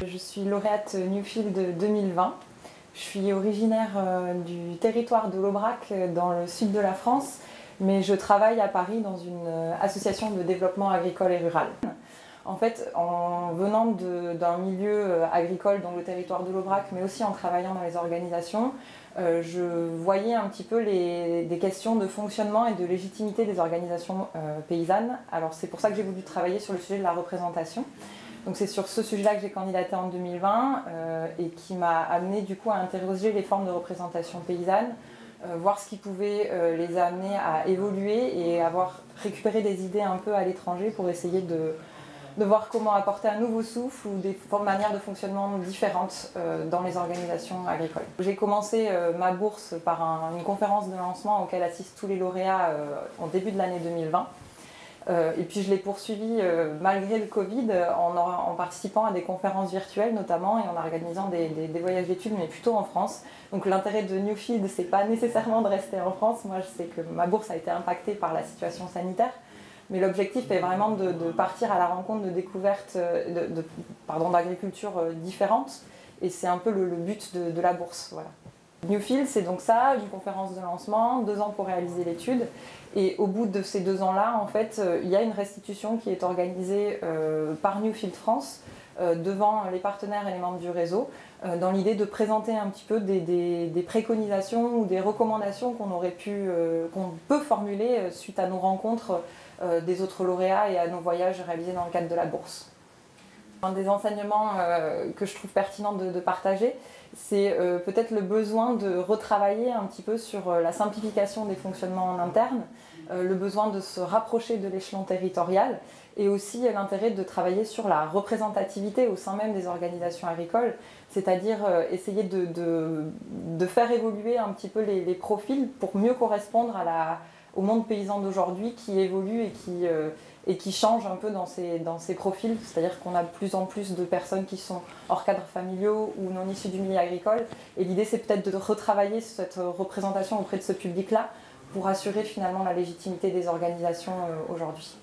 Je suis lauréate Newfield 2020. Je suis originaire du territoire de l'Aubrac dans le sud de la France, mais je travaille à Paris dans une association de développement agricole et rural. En fait, en venant d'un milieu agricole, donc le territoire de l'Aubrac, mais aussi en travaillant dans les organisations, je voyais un petit peu des questions de fonctionnement et de légitimité des organisations paysannes. Alors c'est pour ça que j'ai voulu travailler sur le sujet de la représentation. Donc c'est sur ce sujet-là que j'ai candidaté en 2020 et qui m'a amené du coup à interroger les formes de représentation paysanne, voir ce qui pouvait les amener à évoluer et avoir récupéré des idées un peu à l'étranger pour essayer de voir comment apporter un nouveau souffle ou des manières de fonctionnement différentes dans les organisations agricoles. J'ai commencé ma bourse par une conférence de lancement auquel assistent tous les lauréats au début de l'année 2020. Et puis je l'ai poursuivi malgré le Covid en participant à des conférences virtuelles notamment et en organisant des voyages d'études, mais plutôt en France. Donc l'intérêt de Newfield, c'est pas nécessairement de rester en France. Moi je sais que ma bourse a été impactée par la situation sanitaire, mais l'objectif est vraiment de partir à la rencontre de découvertes d'agriculture différentes, et c'est un peu le but de la bourse. Voilà. Newfield, c'est donc ça, une conférence de lancement, 2 ans pour réaliser l'étude. Et au bout de ces 2 ans-là, en fait, il y a une restitution qui est organisée par Newfield France devant les partenaires et les membres du réseau, dans l'idée de présenter un petit peu des préconisations ou des recommandations qu'on peut formuler suite à nos rencontres des autres lauréats et à nos voyages réalisés dans le cadre de la bourse. Un des enseignements que je trouve pertinent de partager, c'est peut-être le besoin de retravailler un petit peu sur la simplification des fonctionnements en interne, le besoin de se rapprocher de l'échelon territorial et aussi l'intérêt de travailler sur la représentativité au sein même des organisations agricoles, c'est-à-dire essayer de faire évoluer un petit peu les profils pour mieux correspondre au monde paysan d'aujourd'hui qui évolue et qui change un peu dans ses profils, c'est-à-dire qu'on a de plus en plus de personnes qui sont hors cadres familiaux ou non issues du milieu agricole, et l'idée c'est peut-être de retravailler cette représentation auprès de ce public-là pour assurer finalement la légitimité des organisations aujourd'hui.